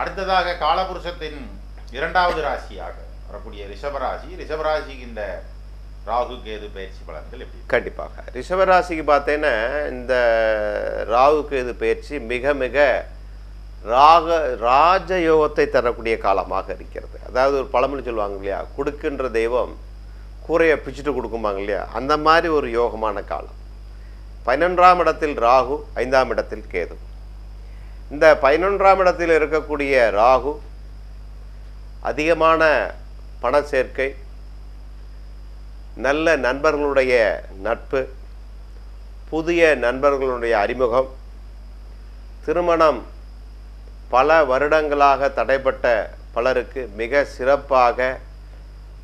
அடுத்ததாக காலபுருஷத்தின் இரண்டாவது ராசியாக வரக்கூடிய ரிஷபராசி. ரிஷபராசிக்கு இந்த ராகு கேது பயிற்சி பலன்கள் எப்படி? கண்டிப்பாக ரிஷபராசிக்கு பார்த்தீங்கன்னா இந்த ராகு கேது பயிற்சி மிக மிக ராஜயோகத்தை தரக்கூடிய காலமாக இருக்கிறது. அதாவது ஒரு பழமொழி சொல்லுவாங்க இல்லையா, கொடுக்கின்ற தெய்வம் கூரையை பிச்சுட்டு கொடுக்குமாங்க இல்லையா, அந்த மாதிரி ஒரு யோகமான காலம். 11ஆம் இடத்தில் ராகு, 5ஆம் இடத்தில் கேது. இந்த 11ஆம் இடத்தில் இருக்கக்கூடிய ராகு அதிகமான பண சேர்க்கை, நல்ல நண்பர்களுடைய நட்பு, புதிய நண்பர்களுடைய அறிமுகம், திருமணம் பல வருடங்களாக தடைப்பட்ட பலருக்கு மிக சிறப்பாக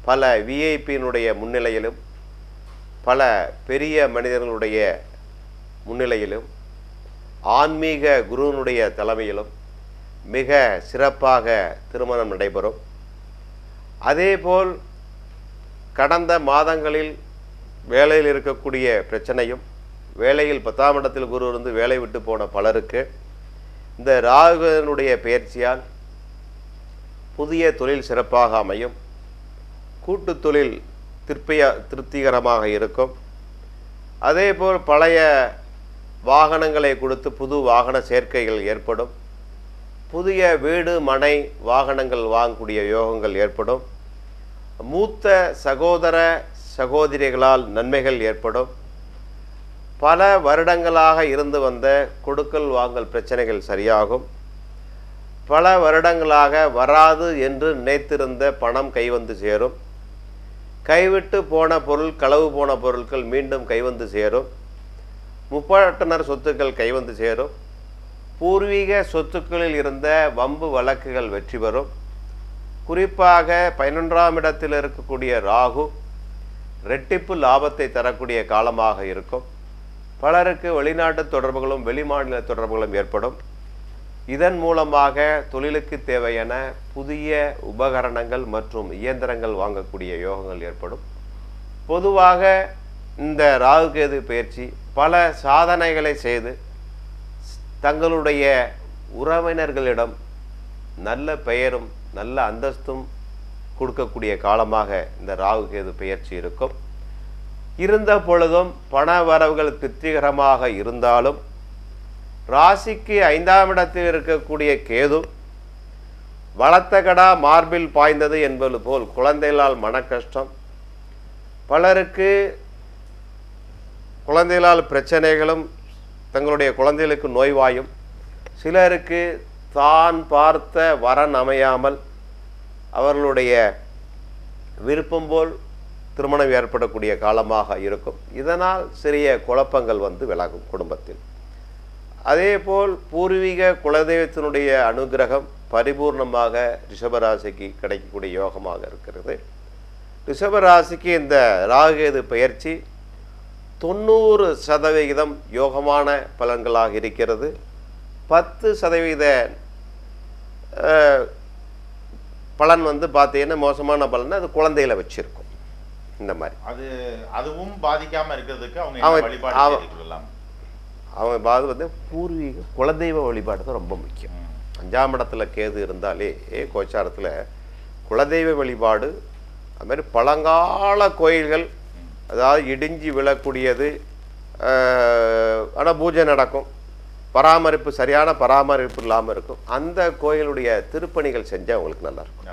பல விஐபியினுடைய முன்னிலையிலும் பல பெரிய மனிதர்களுடைய முன்னிலையிலும் ஆன்மீக குருவினுடைய தலைமையிலும் மிக சிறப்பாக திருமணம் நடைபெறும். அதேபோல் கடந்த மாதங்களில் வேலையில் இருக்கக்கூடிய பிரச்சனையும், வேலையில் 10ஆம் இடத்தில் குரு இருந்து வேலை விட்டு போன பலருக்கு இந்த ராகுனுடைய பெயர்ச்சியால் புதிய தொழில் சிறப்பாக அமையும். கூட்டு தொழில் திருப்திகரமாக இருக்கும். அதேபோல் பழைய வாகனங்களை கொடுத்து புது வாகன சேர்க்கைகள் ஏற்படும். புதிய வீடு மனை வாகனங்கள் வாங்கக்கூடிய யோகங்கள் ஏற்படும். மூத்த சகோதர சகோதரிகளால் நன்மைகள் ஏற்படும். பல வருடங்களாக இருந்து வந்த கொடுக்கல் வாங்கல் பிரச்சனைகள் சரியாகும். பல வருடங்களாக வராது என்று நினைத்திருந்த பணம் கைவந்து சேரும். கைவிட்டு போன பொருள், களவு போன பொருட்கள் மீண்டும் கைவந்து சேரும். முப்பாட்டனர் சொத்துக்கள் கைவந்து சேரும். பூர்வீக சொத்துக்களில் இருந்த வம்பு வழக்குகள் வெற்றி பெறும். குறிப்பாக 11ஆம் இடத்தில் இருக்கக்கூடிய ராகு ரெட்டிப்பு லாபத்தை தரக்கூடிய காலமாக இருக்கும். பலருக்கு வெளிநாட்டு தொடர்புகளும் வெளிமாநில தொடர்புகளும் ஏற்படும். இதன் மூலமாக தொழிலுக்கு தேவையான புதிய உபகரணங்கள் மற்றும் இயந்திரங்கள் வாங்கக்கூடிய யோகங்கள் ஏற்படும். பொதுவாக இந்த ராகு கேது பயிற்சி பல சாதனைகளை செய்து தங்களுடைய உறவினர்களிடம் நல்ல பெயரும் நல்ல அந்தஸ்தும் கொடுக்கக்கூடிய காலமாக இந்த ராகு கேது பயிற்சி இருக்கும். இருந்த பொழுதும் பண வரவுகள் திருப்திகரமாக இருந்தாலும் ராசிக்கு 5ஆம் இடத்தில் இருக்கக்கூடிய கேது வளர்த்த கடா மார்பில் பாய்ந்தது என்பது போல் குழந்தைகளால் மன கஷ்டம், பலருக்கு குழந்தைகளால் பிரச்சனைகளும் தங்களுடைய குழந்தைகளுக்கு நோய்வாயும், சிலருக்கு தான் பார்த்த வரன் அமையாமல் அவர்களுடைய விருப்பம் போல் திருமணம் ஏற்படக்கூடிய காலமாக இருக்கும். இதனால் சிறிய குழப்பங்கள் வந்து விலகும் குடும்பத்தில். அதேபோல் பூர்வீக குலதெய்வத்தினுடைய அனுகிரகம் பரிபூர்ணமாக ரிஷபராசிக்கு கிடைக்கக்கூடிய யோகமாக இருக்கிறது. ரிஷபராசிக்கு இந்த ராகுகேது பயிற்சி 90% யோகமான பலன்களாக இருக்கிறது. 10% பலன் வந்து பார்த்தீங்கன்னா மோசமான பலன் அது குழந்தைகளை வச்சிருக்கும். இந்த மாதிரி அதுவும் பாதிக்காமல் இருக்கிறதுக்கு அவங்க வழிபாடு அவங்க வந்து பூர்வீக குலதெய்வ வழிபாடு தான் ரொம்ப முக்கியம். 5ஆம் இடத்துல கேது இருந்தாலே கோச்சாரத்தில் குலதெய்வ வழிபாடு, அது மாதிரி பழங்கால கோயில்கள், அதாவது இடிஞ்சு விழக்கூடியது, ஆனால் பூஜை நடக்கும், பராமரிப்பு சரியான பராமரிப்பு இல்லாமல் இருக்கும், அந்த கோயிலுடைய திருப்பணிகள் செஞ்சால் அவங்களுக்கு நல்லா இருக்கும்.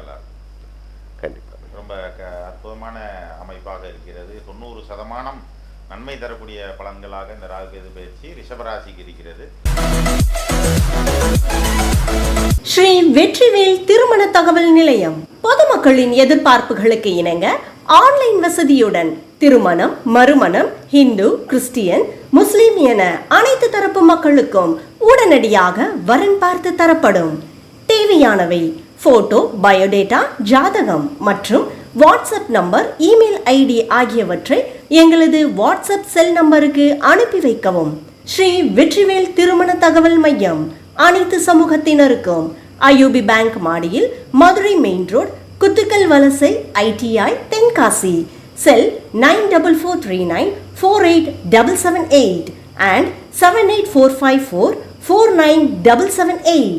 கண்டிப்பாக ரொம்ப அற்புதமான அமைப்பாக இருக்கிறது. 90% நன்மை தரக்கூடிய பலன்களாக இந்த ராகுகேது பயிற்சி ரிஷபராசிக்கு இருக்கிறது. ஸ்ரீ வெற்றிவேல் திருமண தகவல் நிலையம் பொதுமக்களின் எதிர்பார்ப்புகளுக்கு இணங்க ஆன்லைன் வசதியுடன் திருமணம், மறுமணம், இந்து, கிறிஸ்டியன், முஸ்லிம் என அனைத்து தரப்பு மக்களுக்கும் உடனடியாக வரன் பார்த்து தரப்படும். தேவையானவை போட்டோ, பயோடேட்டா, ஜாதகம் மற்றும் வாட்ஸ்அப் நம்பர், இமெயில் ஐடி ஆகியவற்றை எங்களது வாட்ஸ்அப் செல் நம்பருக்கு அனுப்பி வைக்கவும். ஸ்ரீ வெற்றிவேல் திருமண தகவல் மையம் அனைத்து சமூகத்தினருக்கும் ஐயூபி பேங்க் மாடியில், மதுரை மெயின் ரோட், குத்துக்கல் வலசை, ITI, தென்காசி. Sell 9443948778 and 78454497778.